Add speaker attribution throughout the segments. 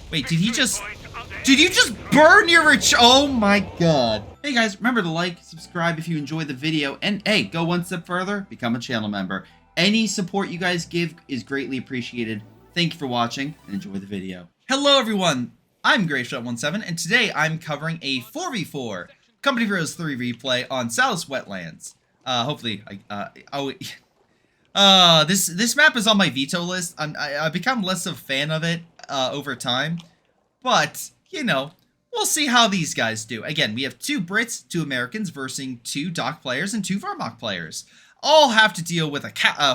Speaker 1: Wait, did you just burn your oh my god. Hey guys, remember to like, subscribe if you enjoyed the video, and hey, go one step further, become a channel member. Any support you guys give is greatly appreciated. Thank you for watching, and enjoy the video. Hello everyone, I'm Greyshot17, and today I'm covering a 4v4 Company of Heroes 3 replay on Sousse Wetlands. Hopefully, this map is on my veto list. I've become less of a fan of it over time, but you know, we'll see how these guys do. Again, we have 2 Brits, 2 Americans versus 2 Doc players and 2 Wehrmacht players. All have to deal with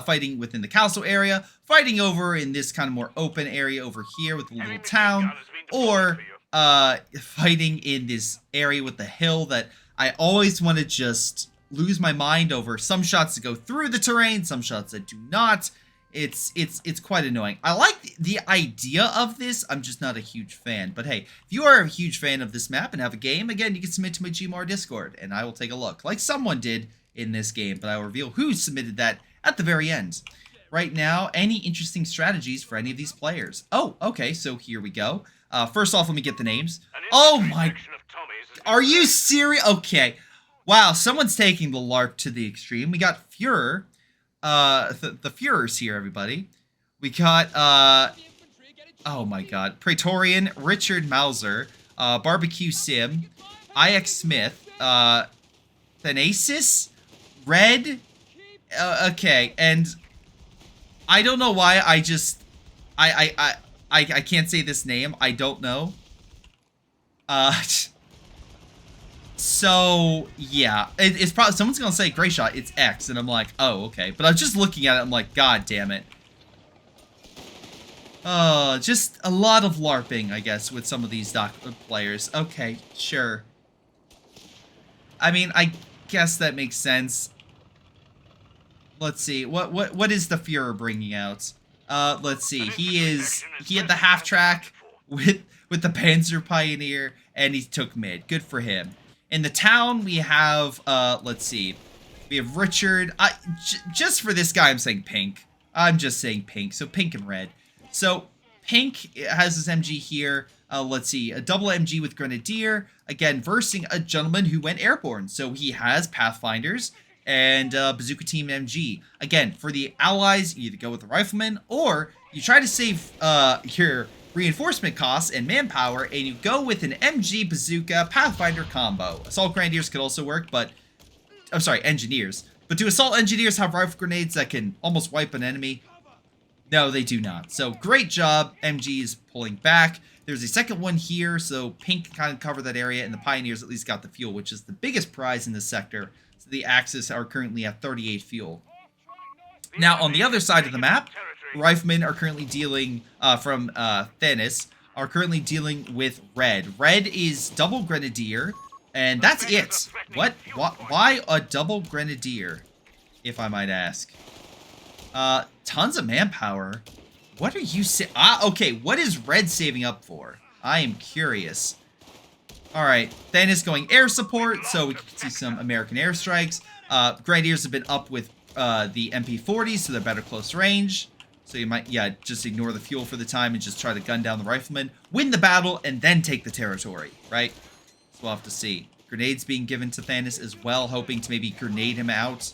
Speaker 1: fighting within the castle area, fighting over in this kind of more open area over here with the little town, or fighting in this area with the hill that I always want to just lose my mind over. Some shots that go through the terrain, some shots that do not. It's quite annoying. I like the idea of this. I'm just not a huge fan. But hey, if you are a huge fan of this map and have a game, again, you can submit to my Gmar Discord, and I will take a look, like someone did in this game. But I will reveal who submitted that at the very end. Right now, any interesting strategies for any of these players? Oh, okay, so here we go. First off, let me get the names. Oh my, are you serious? Okay, wow, someone's taking the LARP to the extreme. We got Führer. The Führers here, everybody. We got, oh my god, Praetorian, Richard Mauser, Barbecue Sim, IX Smith, Thanasis, Red, okay, and I don't know why I can't say this name, I don't know. So, yeah, it's probably, someone's gonna say Greyshot, it's X, and I'm like, oh, okay. But I'm just looking at it, I'm like, god damn it. Just a lot of LARPing, I guess, with some of these Doc players. Okay, sure. I mean, I guess that makes sense. Let's see, what is the Führer bringing out? Let's see, he had the half track with the Panzer Pioneer, and he took mid. Good for him. In the town, we have, let's see, we have Richard. Just for this guy, I'm saying pink. I'm just saying pink, so pink and red. So, pink has his MG here. Let's see, a double MG with Grenadier. Again, versing a gentleman who went airborne. So, he has Pathfinders and Bazooka Team MG. Again, for the allies, you either go with the Rifleman, or you try to save your reinforcement costs and manpower, and you go with an MG Bazooka Pathfinder combo. Assault Grenadiers could also work, but I'm sorry, Engineers. But do Assault Engineers have rifle grenades that can almost wipe an enemy? No, they do not. So great job. MG is pulling back. There's a second one here, so pink kind of covered that area, and the Pioneers at least got the fuel, which is the biggest prize in this sector. So the Axis are currently at 38 fuel. Now, on the other side of the map, Riflemen are currently dealing, from Thanis, are currently dealing with Red. Red is double Grenadier, and that's it. What? Why a double Grenadier, if I might ask? Tons of manpower. What are you okay, what is Red saving up for? I am curious. Alright, Thanis going air support, so we can see some American airstrikes. Grenadiers have been up with the MP40, so they're better close range. So you might, yeah, just ignore the fuel for the time and just try to gun down the Rifleman, win the battle, and then take the territory, right? So we'll have to see. Grenades being given to Thanis as well, hoping to maybe grenade him out.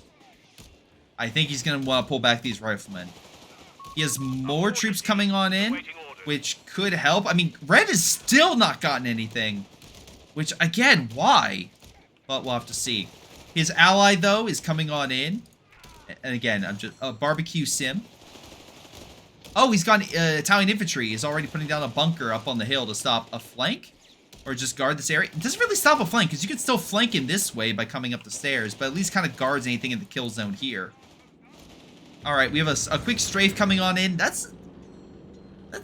Speaker 1: I think he's going to want to pull back these Riflemen. He has more troops coming on in, which could help. I mean, Red has still not gotten anything, which, again, why? But we'll have to see. His ally, though, is coming on in. And again, I'm just Barbecue Sim. Oh, he's got Italian infantry. He's already putting down a bunker up on the hill to stop a flank. Or just guard this area. It doesn't really stop a flank, because you can still flank in this way by coming up the stairs. But at least kind of guards anything in the kill zone here. Alright, we have a quick strafe coming on in. That's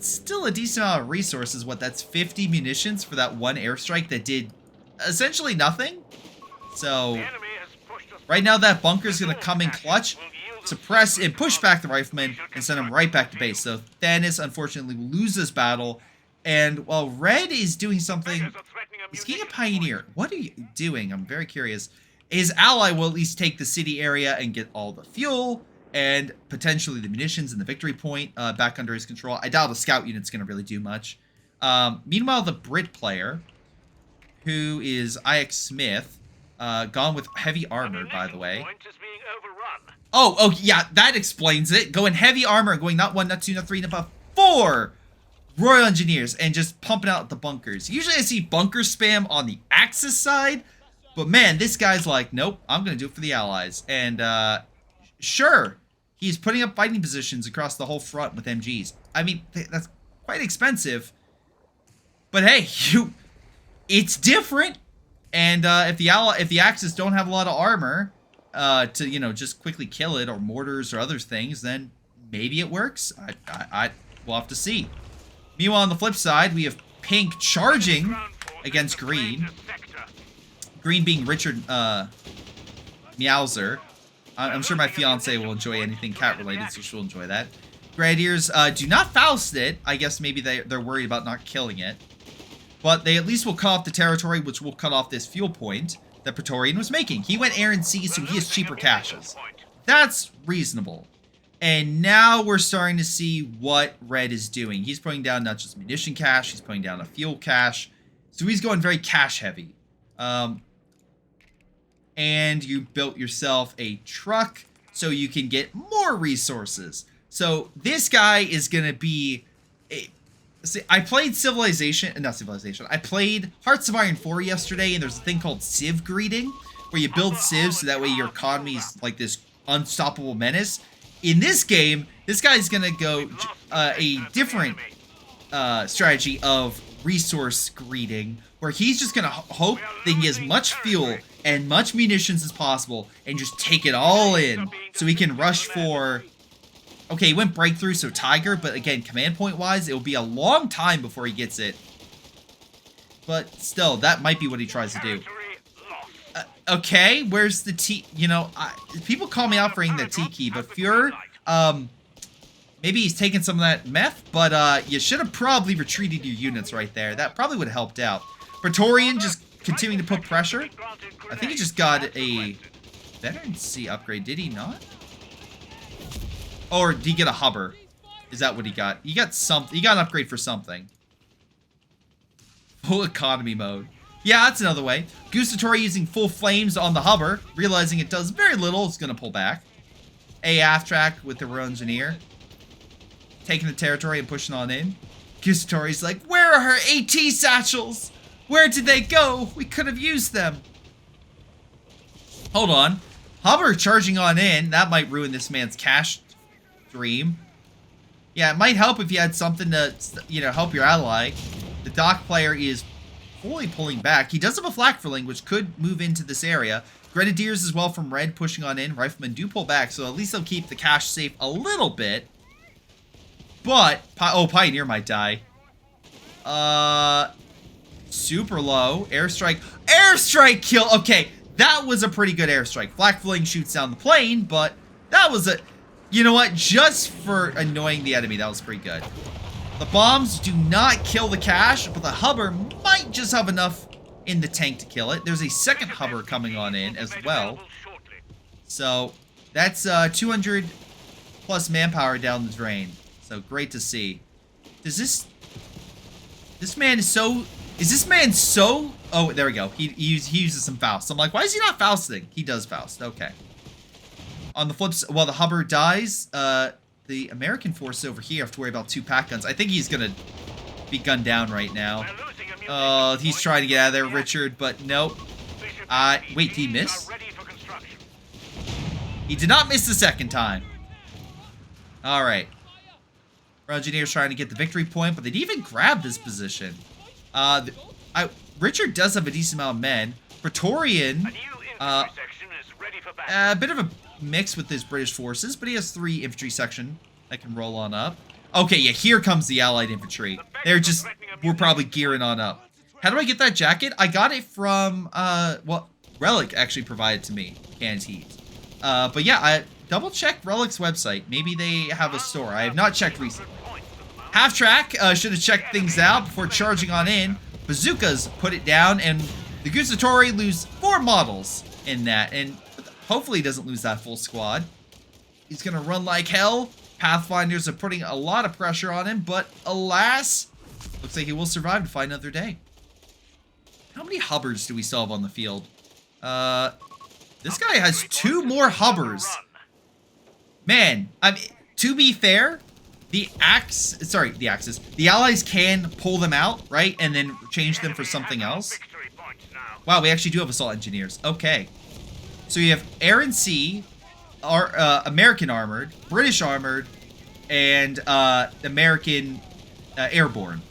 Speaker 1: still a decent amount of resources. What, that's 50 munitions for that one airstrike that did essentially nothing? So, right now that bunker's going to come in clutch, suppress and push back the Riflemen, and send them right back to base. So Thanis, unfortunately, loses battle. And while Red is doing something, he's getting a Pioneer. What are you doing? I'm very curious. His ally will at least take the city area and get all the fuel and potentially the munitions and the victory point back under his control. I doubt a scout unit's going to really do much. Meanwhile, the Brit player, who is IX Smith, gone with heavy armor, by the way. Oh, yeah, that explains it. Going heavy armor, going not 1, not 2, not 3, but 4 Royal Engineers, and just pumping out the bunkers. Usually I see bunker spam on the Axis side, but man, this guy's like, nope, I'm going to do it for the Allies. And, sure, he's putting up fighting positions across the whole front with MGs. I mean, that's quite expensive. But hey, it's different. And if the Axis don't have a lot of armor to, you know, just quickly kill it, or mortars or other things, then maybe it works. We'll have to see. Meanwhile, on the flip side, we have Pink charging against Green. Green being Richard Meowser. I'm sure my fiance will enjoy anything cat-related, so she'll enjoy that. Grenadiers do not Faust it. I guess maybe they're worried about not killing it. But they at least will cut off the territory, which will cut off this fuel point that Praetorian was making. He went air and sea, so he has cheaper caches. That's reasonable. And now we're starting to see what Red is doing. He's putting down not just munition cache, he's putting down a fuel cache. So he's going very cache heavy. And you built yourself a truck so you can get more resources. So this guy is going to be... See, I played I played Hearts of Iron 4 yesterday, and there's a thing called Civ greeting, where you build civs so that way your economy is like this unstoppable menace. In this game, this guy's gonna go a different strategy of resource greeting, where he's just gonna hope they can get as much fuel and much munitions as possible, and just take it all in, so he can rush for... Okay, he went breakthrough, so Tiger, but again, command point wise, it will be a long time before he gets it. But still, that might be what he tries to do. Okay, where's the T? You know, people call me out for eating the T key, but Fuhrer, maybe he's taking some of that meth, but you should have probably retreated your units right there. That probably would have helped out. Praetorian just continuing to put pressure. I think he just got a Veteran C upgrade, did he not? Or did he get a hubber? Is that what he got? He got something. He got an upgrade for something. Full economy mode. Yeah, that's another way. Gustatori using full flames on the hubber, realizing it does very little, it's gonna pull back. A half track with the Royal Engineer, taking the territory and pushing on in. Gustatori's like, where are her AT satchels? Where did they go? We could have used them. Hold on. Hubber charging on in. That might ruin this man's cash dream. Yeah, it might help if you had something to, you know, help your ally. The dock player is fully pulling back. He does have a flak-filling, which could move into this area. Grenadiers as well from Red pushing on in. Riflemen do pull back, so at least they'll keep the cache safe a little bit. But, oh, Pioneer might die. Super low. Airstrike. Airstrike kill! Okay, that was a pretty good airstrike. Flak-filling shoots down the plane, but that was a... You know what? Just for annoying the enemy, that was pretty good. The bombs do not kill the cache, but the hubber might just have enough in the tank to kill it. There's a second hubber coming on in as well. So that's 200 plus manpower down the drain. So great to see. Does this man is so... Is this man so... Oh, there we go. He uses some Faust. I'm like, why is he not Fausting? He does Faust. Okay. On the flip side, while the hubber dies, the American forces over here have to worry about 2 pack guns. I think he's gonna be gunned down right now. Oh, he's trying to get out of there, Richard, but nope. Wait, did he miss? He did not miss the second time. Alright. Engineer's trying to get the victory point, but they didn't even grab this position. Richard does have a decent amount of men. Praetorian, a bit of a mix with his British forces, but he has 3 infantry section that can roll on up. Okay, yeah, here comes the Allied infantry. We're probably gearing on up. How do I get that jacket? I got it from, well, Relic actually provided to me, canned heat. But yeah, I double check Relic's website. Maybe they have a store. I have not checked recently. Half track should have checked things out before charging on in. Bazookas put it down, and the Gustatori lose 4 models in that, and hopefully he doesn't lose that full squad. He's gonna run like hell. Pathfinders are putting a lot of pressure on him, but alas, Looks like he will survive to fight another day. How many Hubbards do we still have on the field? This guy has 2 more Hubbers. Man, I mean, to be fair, the Allies can pull them out, right? And then change them for something else. Wow, we actually do have assault engineers. Okay. So you have Air and Sea, American armored, British armored, and American airborne.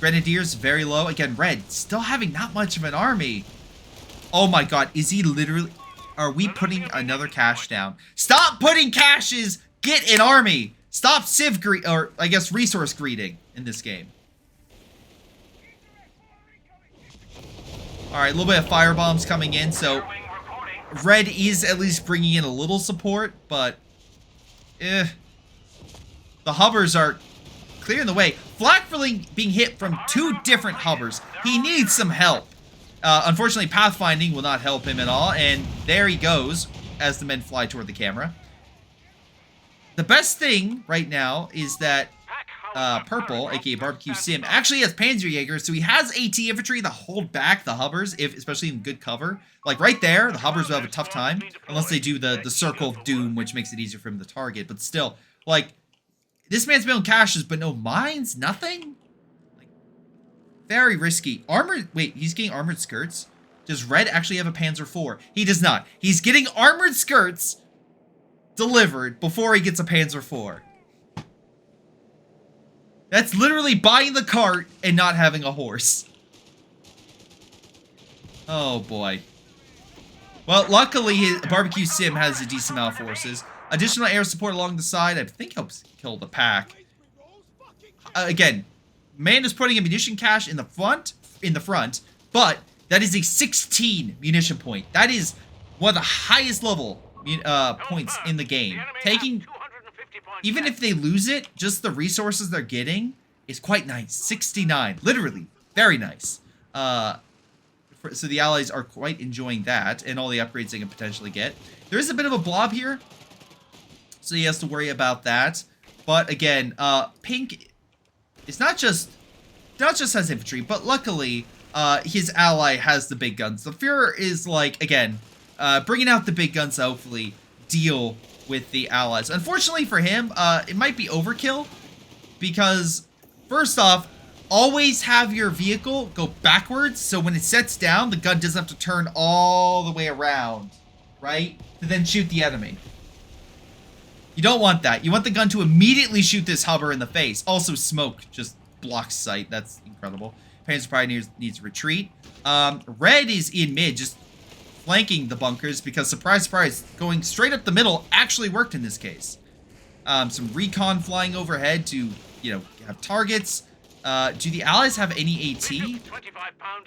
Speaker 1: Grenadiers, very low. Again, Red, still having not much of an army. Oh my god, is he literally... Are we putting another cache down? Stop putting caches! Get an army! Stop civ greed, or I guess resource greeding in this game. Alright, a little bit of firebombs coming in, so... Red is at least bringing in a little support, but... The Hubbers are clearing the way. Flak really being hit from 2 different Hubbers. He needs some help. Unfortunately, pathfinding will not help him at all, and there he goes as the men fly toward the camera. The best thing right now is that Purple, aka Barbecue Sim, actually has Panzerjäger, so he has AT infantry to hold back the Hubbers, especially in good cover. Like right there, the Hubbers will have a tough time, unless they do the Circle of Doom, which makes it easier for him to target. But still, like, this man's building caches, but no mines, nothing? Like, very risky. Armored, wait, he's getting armored skirts? Does Red actually have a Panzer IV? He does not. He's getting armored skirts delivered before he gets a Panzer IV. That's literally buying the cart and not having a horse. Oh boy. Well, luckily his Barbecue Sim has a decent amount of forces. Additional air support along the side. I think helps kill the pack. Again, man is putting a munition cache in the front, but that is a 16 munition point. That is one of the highest level points in the game. Taking, even if they lose it, just the resources they're getting is quite nice. 69, literally, very nice. So the Allies are quite enjoying that, and all the upgrades they can potentially get. There is a bit of a blob here, so he has to worry about that. But again, Pink is not just has infantry, but luckily his ally has the big guns. The Führer is like, again, bringing out the big guns to hopefully deal with the Allies. Unfortunately for him, it might be overkill, because first off, always have your vehicle go backwards, so when it sets down, the gun doesn't have to turn all the way around, right? To then shoot the enemy. You don't want that. You want the gun to immediately shoot this Hubber in the face. Also, smoke just blocks sight. That's incredible. Panzer probably needs retreat. Red is in mid, just flanking the bunkers, because surprise, surprise, going straight up the middle actually worked in this case. Some recon flying overhead to, have targets. Do the Allies have any AT?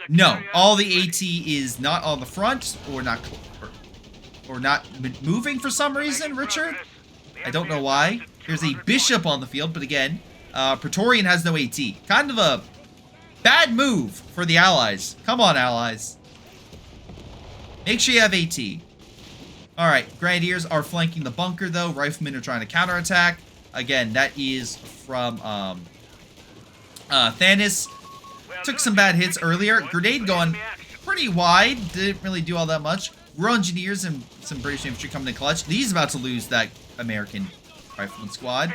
Speaker 1: No, all the AT is not on the front, or not moving for some reason, Richard. I don't know why. There's a Bishop on the field, but again, Praetorian has no AT. Kind of a bad move for the Allies. Come on, Allies. Make sure you have AT. Alright, Grenadiers are flanking the bunker, though. Riflemen are trying to counterattack. Again, that is from Thanis. Took some bad hits earlier. Grenade going pretty wide. Didn't really do all that much. Royal Engineers and some British infantry coming in clutch. He's about to lose that American rifleman squad.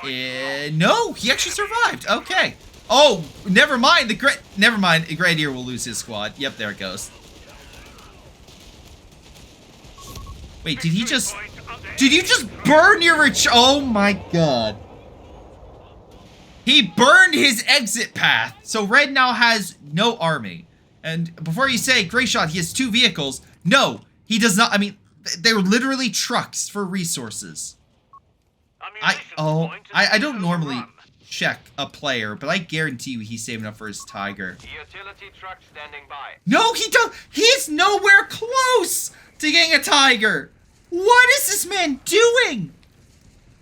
Speaker 1: No, he actually survived. Okay. Oh, never mind. Never mind. The Grenadier will lose his squad. Yep, there it goes. Wait, did you just burn your oh my god. He burned his exit path. So Red now has no army. And before you say Greyshot, he has 2 vehicles. No, he does not. I mean, they're literally trucks for resources. I don't normally check a player, but I guarantee you he's saving up for his Tiger.
Speaker 2: Utility truck standing by.
Speaker 1: No, he don't. He's nowhere close to getting a Tiger. What is this man doing?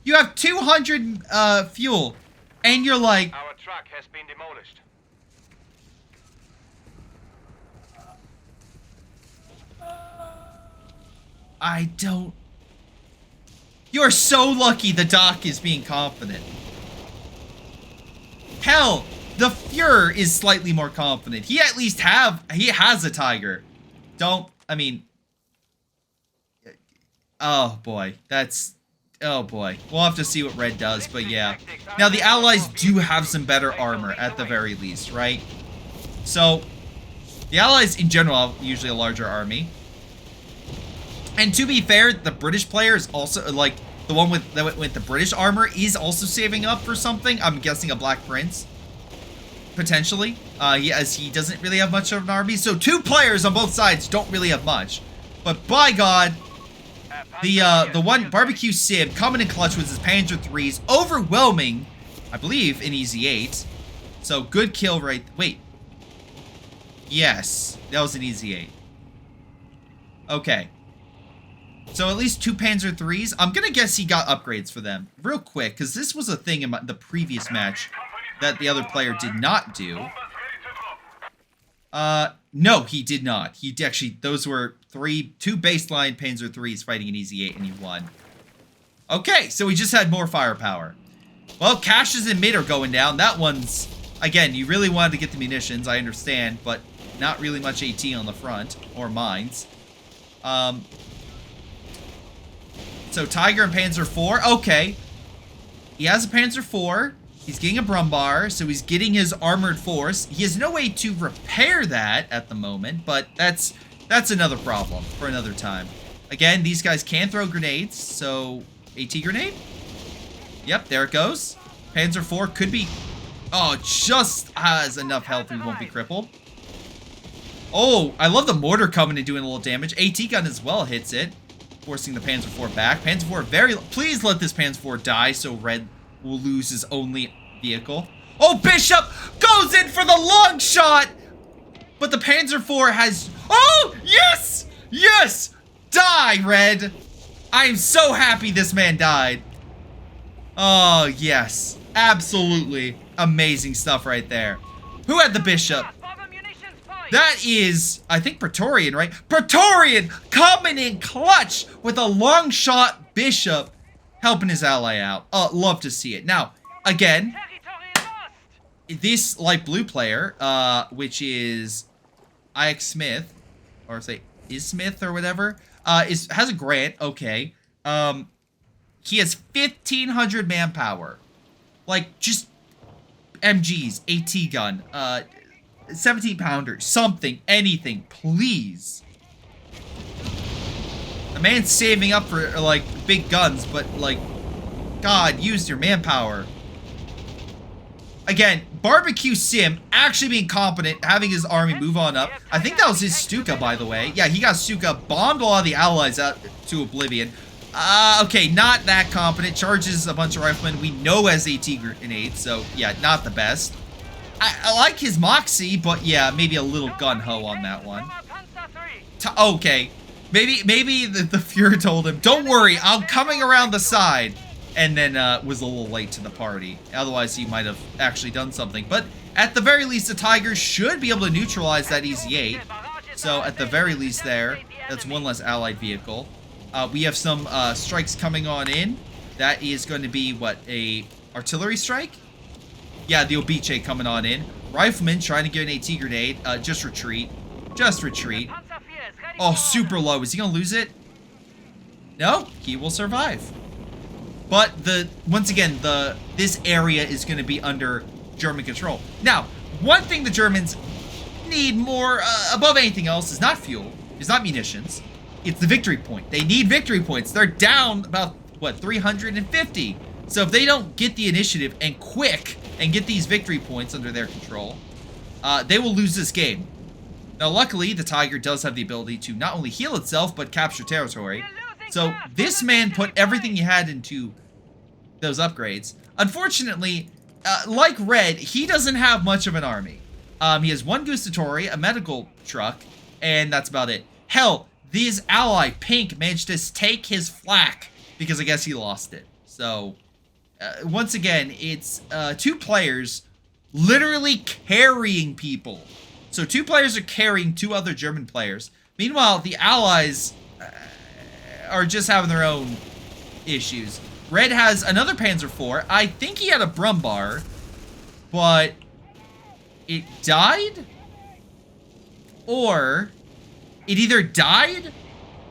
Speaker 1: You have 200 fuel, and you're like,
Speaker 2: our truck has been demolished.
Speaker 1: I don't. You're so lucky the doc is being confident. Hell, The Fuhrer is slightly more confident. He at least has a tiger. I mean... Oh, boy. Oh, boy. We'll have to see what Red does, but yeah. Now, the Allies do have some better armor, at the very least, right? So, the Allies, in general, have usually a larger army. And to be fair, the British player is also, like, the one with the British armor is also saving up for something. I'm guessing a Black Prince. Potentially. As he doesn't really have much of an army. So, two players on both sides don't really have much. But, by God... The one, Barbecue Sim, coming in clutch with his Panzer IIIs, overwhelming, I believe, in Easy 8. So, good kill right... Wait. Yes, that was an Easy 8. Okay. So, at least two Panzer IIIs. I'm gonna guess he got upgrades for them. Real quick, because this was a thing in the previous match that the other player did not do. No, he did not. He actually, those were two baseline Panzer IIIs fighting an Easy 8, and he won. Okay, so we just had more firepower. Well, caches in mid are going down. That one's, again, you really wanted to get the munitions, I understand, but not really much AT on the front, or mines. So Tiger and Panzer IV, okay. He has a Panzer IV. He's getting a Brumbar, so he's getting his armored force. He has no way to repair that at the moment, but that's another problem for another time. Again, these guys can throw grenades, so AT grenade? Yep, there it goes. Panzer IV could be... Oh, just has enough health we won't be crippled. Oh, I love the mortar coming and doing a little damage. AT gun as well hits it, forcing the Panzer IV back. Panzer IV very... Please let this Panzer IV die so Red... will lose his only vehicle. Oh, Bishop goes in for the long shot! But the Panzer IV has... Oh, yes! Yes! Die, Red! I am so happy this man died. Oh, yes. Absolutely amazing stuff right there. Who had the Bishop? That is, I think, Praetorian, right? Praetorian coming in clutch with a long shot Bishop. Helping his ally out. Love to see it. Now, again, this light blue player, which is IX Smith, or say is Smith or whatever, has a grant. Okay. He has 1,500 manpower. Like, just MGs, AT gun, 17 pounder, something, anything, please. The man's saving up for, like, big guns, but, like, God, use your manpower. Again, Barbecue Sim actually being competent, having his army move on up. I think that was his Stuka, by the way. Yeah, he got Stuka, bombed a lot of the allies out to oblivion. Okay, not that competent. Charges a bunch of riflemen we know as AT grenades, so, yeah, not the best. I like his Moxie, but, yeah, maybe a little gun-ho on that one. Okay. Maybe the Fuhrer told him, don't worry, I'm coming around the side. And then was a little late to the party. Otherwise, he might have actually done something. But at the very least, the Tigers should be able to neutralize that Easy 8. So at the very least there, that's one less allied vehicle. We have some strikes coming on in. That is going to be, what, a artillery strike? Yeah, the Obiche coming on in. Rifleman trying to get an AT grenade. Just retreat. Just retreat. Oh, super low. Is he going to lose it? No, he will survive. But once again, this area is going to be under German control. Now, one thing the Germans need more, above anything else, is not fuel, is not munitions. It's the victory point. They need victory points. They're down about, what, 350. So if they don't get the initiative and quick and get these victory points under their control, they will lose this game. Now, luckily, the Tiger does have the ability to not only heal itself, but capture territory. So this man put everything he had into those upgrades. Unfortunately, like Red, he doesn't have much of an army. He has one Gustatori, a medical truck, and that's about it. Hell, this ally, Pink, managed to take his flak because I guess he lost it. So, once again, it's two players literally carrying people. So two players are carrying two other German players. Meanwhile, the allies are just having their own issues. Red has another Panzer IV. I think he had a Brumbar, but it died, or it either died,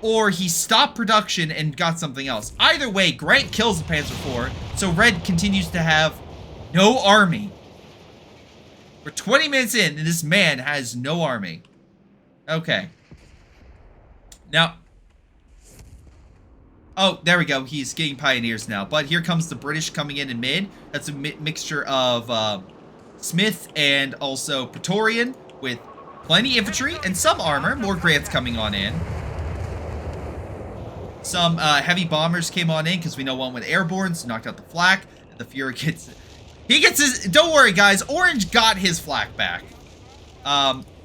Speaker 1: or he stopped production and got something else. Either way, Grant kills the Panzer IV, so Red continues to have no army. We're 20 minutes in, and this man has no army. Okay. Now... Oh, there we go. He's getting pioneers now. But here comes the British coming in mid. That's a mixture of Smith and also Praetorian with plenty infantry and some armor. More Grants coming on in. Some heavy bombers came on in because we know one with airborne, so knocked out the flak. The Fuhrer gets... He gets his... Don't worry, guys. Orange got his flak back.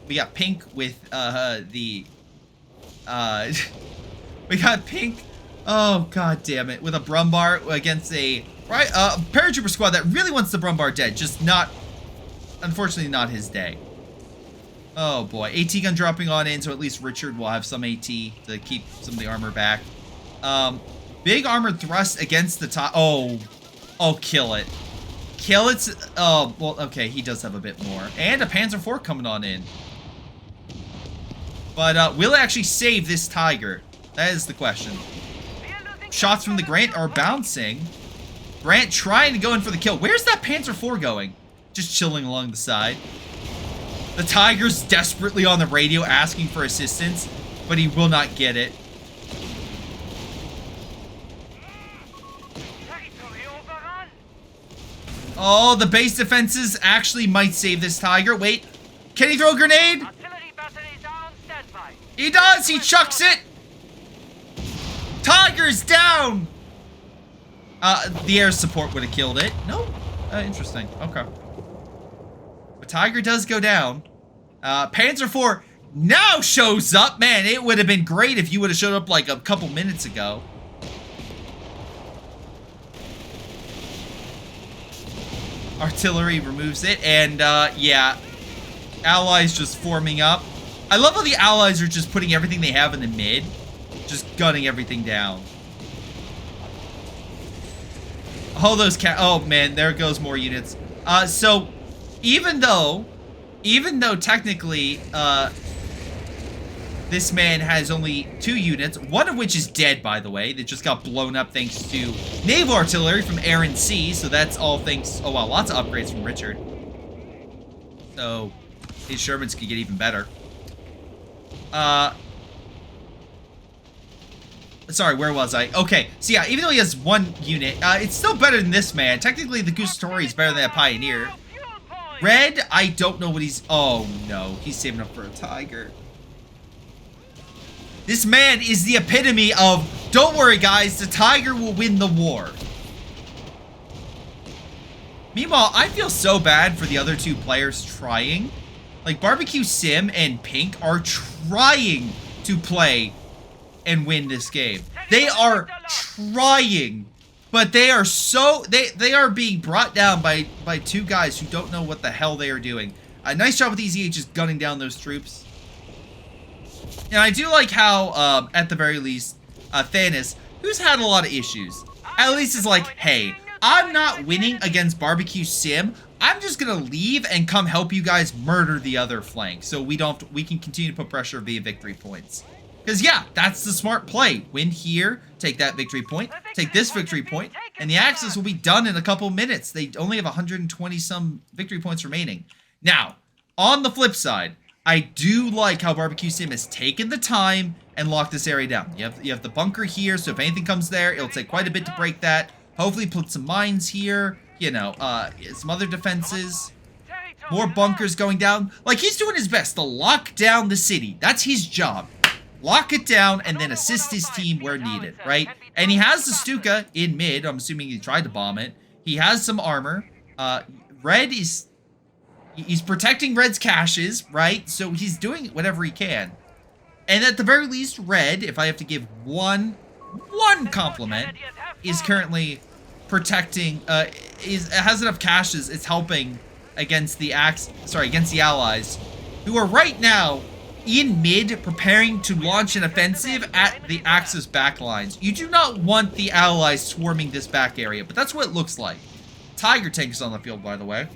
Speaker 1: We got pink with the... we got pink... Oh, god damn it. With a Brumbar against a paratrooper squad that really wants the Brumbar dead. Just not... Unfortunately, not his day. Oh, boy. AT gun dropping on in, so at least Richard will have some AT to keep some of the armor back. Big armored thrust against the top... Oh, kill it. Kill it. Oh, well, okay. He does have a bit more. And a Panzer IV coming on in. But will it actually save this Tiger? That is the question. Shots from the Grant are bouncing. Grant trying to go in for the kill. Where's that Panzer IV going? Just chilling along the side. The Tiger's desperately on the radio asking for assistance, but he will not get it. Oh, the base defenses actually might save this Tiger. Wait, can he throw a grenade? He does, he chucks it. Tiger's down! The air support would have killed it. No? Interesting. Okay. But Tiger does go down. Panzer IV now shows up. Man, it would have been great if you would have showed up like a couple minutes ago. Artillery removes it. And, yeah. Allies just forming up. I love how the Allies are just putting everything they have in the mid. Just gunning everything down. Oh, those oh man, there goes more units. So even though technically this man has only 2 units, one of which is dead, by the way, that just got blown up thanks to naval artillery from air and sea. So that's all thanks. Oh wow, lots of upgrades from Richard. So his Shermans could get even better. Sorry, where was I? Okay, so yeah, even though he has 1 unit, it's still better than this man. Technically, the Gustatori is better than a Pioneer. Red, I don't know what he's... Oh, no. He's saving up for a Tiger. This man is the epitome of, don't worry, guys, the Tiger will win the war. Meanwhile, I feel so bad for the other 2 players trying. Like, Barbecue Sim and Pink are trying to play and win this game. They are trying, but they are so they are being brought down by 2 guys who don't know what the hell they are doing. Nice job with EZH just gunning down those troops. And I do like how at the very least Thanos, who's had a lot of issues, at least is like, hey, I'm not winning against Barbecue Sim. I'm just gonna leave and come help you guys murder the other flank, so we can continue to put pressure via victory points. Because, yeah, that's the smart play. Win here, take that victory point, take this victory point, and the Axis will be done in a couple minutes. They only have 120-some victory points remaining. Now, on the flip side, I do like how Barbecue Sim has taken the time and locked this area down. You have the bunker here, so if anything comes there, it'll take quite a bit to break that. Hopefully put some mines here, you know, some other defenses. More bunkers going down. Like, he's doing his best to lock down the city. That's his job. Lock it down and then assist his team where needed, right? And he has the Stuka in mid. I'm assuming he tried to bomb it. He has some armor. Red is... He's protecting Red's caches, right? So he's doing whatever he can. And at the very least, Red, if I have to give one compliment, is currently protecting... has enough caches. It's helping against the against the Allies, who are right now in mid, preparing to launch an offensive at the Axis backlines. You do not want the Allies swarming this back area, but that's what it looks like. Tiger tank is on the field, by the way.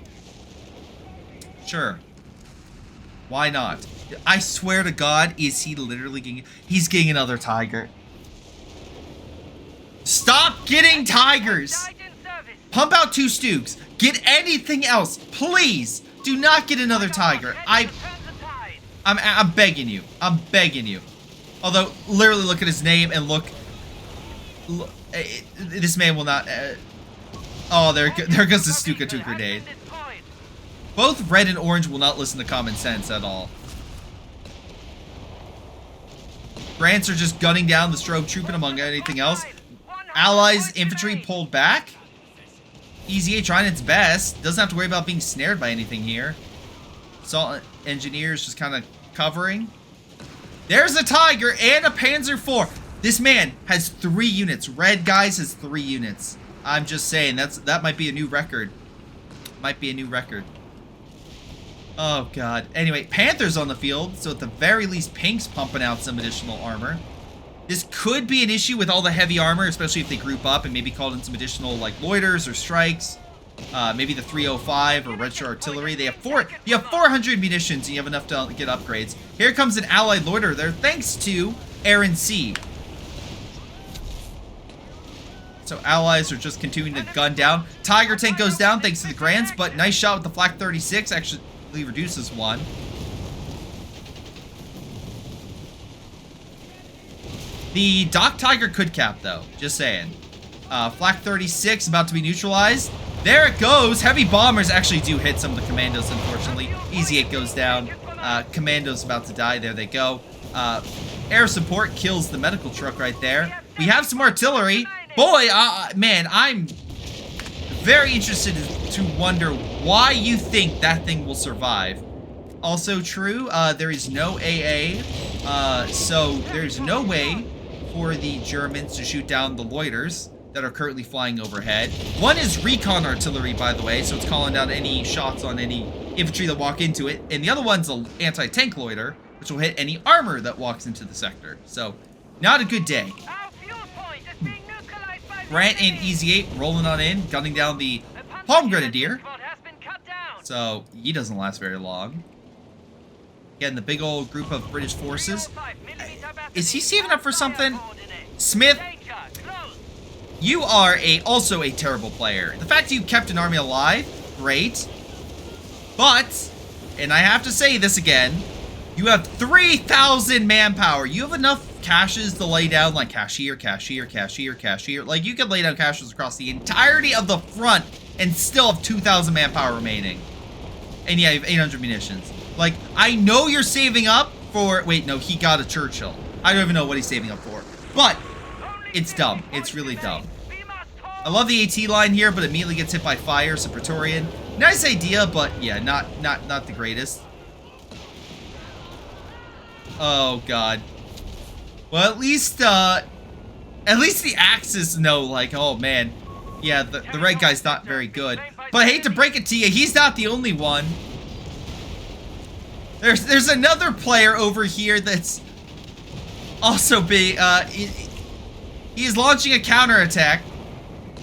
Speaker 1: Sure. Why not? I swear to God, is he literally getting... He's getting another tiger. Stop getting tigers! Pump out 2 Stooks. Get anything else. Please. Do not get another tiger. I'm begging you. I'm begging you. Although, literally look at his name and look this man will not... oh, there goes the Stuka-2 grenade. Both red and orange will not listen to common sense at all. Grants are just gunning down the strobe trooping among anything else. Allies infantry pulled back. Easy 8 trying its best. Doesn't have to worry about being snared by anything here. Assault engineers just kind of covering. There's a tiger and a Panzer IV. This man has 3 units. Red guys has 3 units. I'm just saying that might be a new record. Might be a new record. Oh god. Anyway, Panther's on the field, so at the very least Pink's pumping out some additional armor. This could be an issue with all the heavy armor, especially if they group up and maybe called in some additional like loiters or strikes. Maybe the 305 or retro artillery. You have 400 munitions and you have enough to get upgrades. Here comes an allied loiter there, thanks to Aaron C. So allies are just continuing to gun down. Tiger tank goes down thanks to the Grants, but nice shot with the Flak 36 actually reduces 1. The Doc Tiger could cap though, just saying. Flak 36 about to be neutralized. There it goes. Heavy bombers actually do hit some of the commandos, unfortunately. Easy 8 goes down. Commandos about to die. There they go. Air support kills the medical truck right there. We have some artillery. Boy, man, I'm very interested to wonder why you think that thing will survive. Also true, there is no AA, so there's no way for the Germans to shoot down the loiters that are currently flying overhead. One is recon artillery, by the way, so it's calling down any shots on any infantry that walk into it, and the other one's an anti-tank loiter, which will hit any armor that walks into the sector. So, not a good day. Grant and Easy 8 rolling on in, gunning down the Palm Grenadier. So, he doesn't last very long. Again, the big old group of British forces. Is he saving up for something? Smith, you are also a terrible player. The fact that you kept an army alive, great. But, and I have to say this again, you have 3,000 manpower. You have enough caches to lay down like cache here, cache here, cache here, cache here. Like, you could lay down caches across the entirety of the front and still have 2,000 manpower remaining. And yeah, you have 800 munitions. Like, I know you're saving up for... Wait, no, he got a Churchill. I don't even know what he's saving up for. But, it's dumb. It's really dumb. I love the AT line here, but immediately gets hit by fire, so Praetorian. Nice idea, but yeah, not the greatest. Oh, God. Well, at least the Axis know, like, oh, man. Yeah, the red guy's not very good. But I hate to break it to you, he's not the only one. There's another player over here that's also he is launching a counterattack.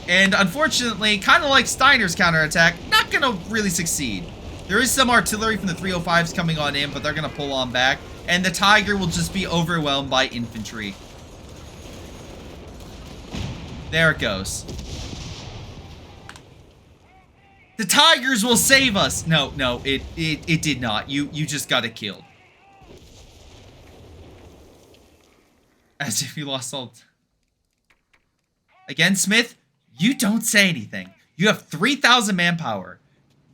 Speaker 1: And unfortunately, kind of like Steiner's counterattack, not going to really succeed. There is some artillery from the 305s coming on in, but they're going to pull on back. And the Tiger will just be overwhelmed by infantry. There it goes. The Tigers will save us. No, it did not. You just got it killed. As if you lost all... Again, Smith, you don't say anything. You have 3,000 manpower.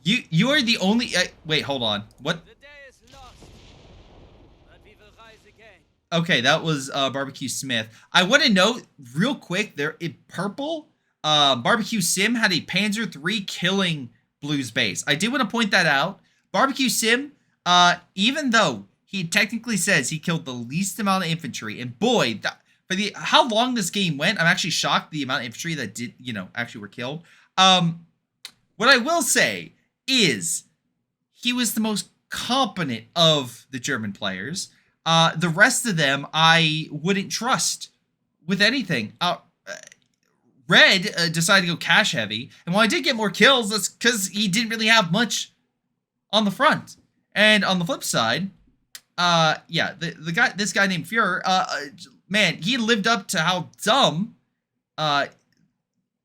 Speaker 1: You are the only... wait, hold on. What? Okay, that was Barbecue Smith. I want to note real quick there in purple, Barbecue Sim had a Panzer III killing Blue's base. I did want to point that out. Barbecue Sim, even though he technically says he killed the least amount of infantry, and boy, for how long this game went, I'm actually shocked the amount of infantry that did, actually were killed. What I will say is he was the most competent of the German players. The rest of them, I wouldn't trust with anything. Red decided to go cash heavy, and while I did get more kills, that's because he didn't really have much on the front. And on the flip side, yeah, this guy named Fuhrer, man, he lived up to how dumb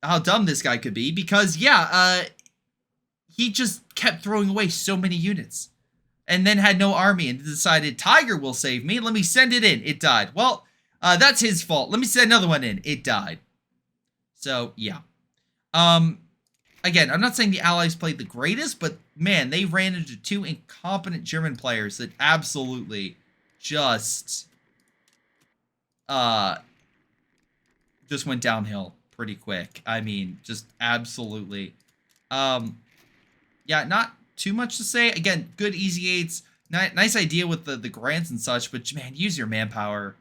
Speaker 1: this guy could be, because yeah, he just kept throwing away so many units, and then had no army and decided Tiger will save me. Let me send it in. It died. Well, that's his fault. Let me send another one in. It died. So yeah. Again, I'm not saying the Allies played the greatest, but man, they ran into two incompetent German players that absolutely just went downhill pretty quick. I mean, just absolutely. Yeah, not too much to say. Again, good easy 8s. Nice idea with the grants and such, but man, use your manpower.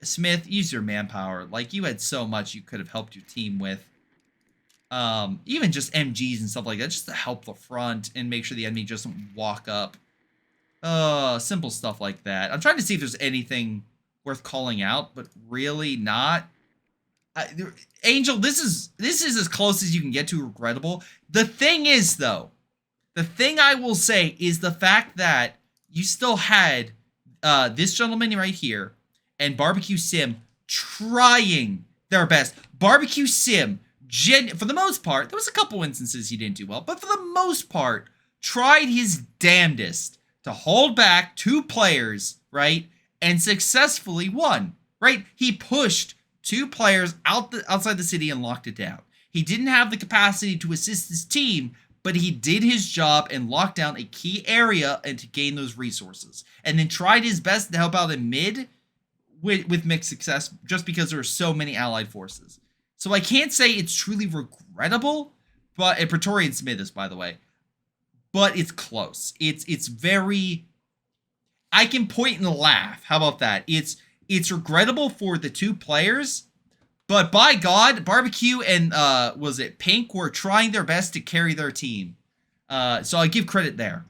Speaker 1: Smith, use your manpower. Like, you had so much you could have helped your team with. Even just MGs and stuff like that, just to help the front and make sure the enemy just doesn't walk up. Simple stuff like that. I'm trying to see if there's anything worth calling out, but really not. Angel, this is as close as you can get to regrettable. The thing is, though, the thing I will say is the fact that you still had this gentleman right here and Barbecue Sim trying their best. Barbecue Sim, for the most part, there was a couple instances he didn't do well, but for the most part, tried his damnedest to hold back 2 players, right, and successfully won, right? He pushed 2 players outside the city and locked it down. He didn't have the capacity to assist his team, but he did his job and locked down a key area and to gain those resources. And then tried his best to help out in mid with mixed success, just because there were so many allied forces. So I can't say it's truly regrettable, but Praetorian Smith is, by the way. But it's close. It's very, I can point and laugh. How about that? It's regrettable for the 2 players, but by God, Barbecue and was it Pink were trying their best to carry their team. So I give credit there.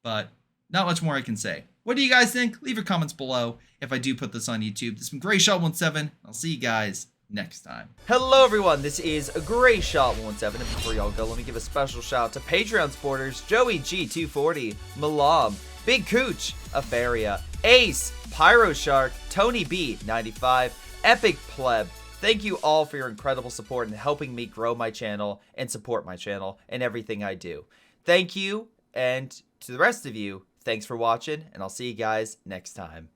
Speaker 1: But not much more I can say. What do you guys think? Leave your comments below if I do put this on YouTube. This has been Greyshot17. I'll see you guys next time.
Speaker 3: Hello everyone, this is Greyshot17, and before y'all go, let me give a special shout out to Patreon supporters Joey G240, Milam, Big Cooch, Aphyria, Ace, Pyro Shark, Tonybee 95, Epic Pleb. Thank you all for your incredible support and helping me grow my channel and support my channel and everything I do. Thank you, and to the rest of you, thanks for watching, and I'll see you guys next time.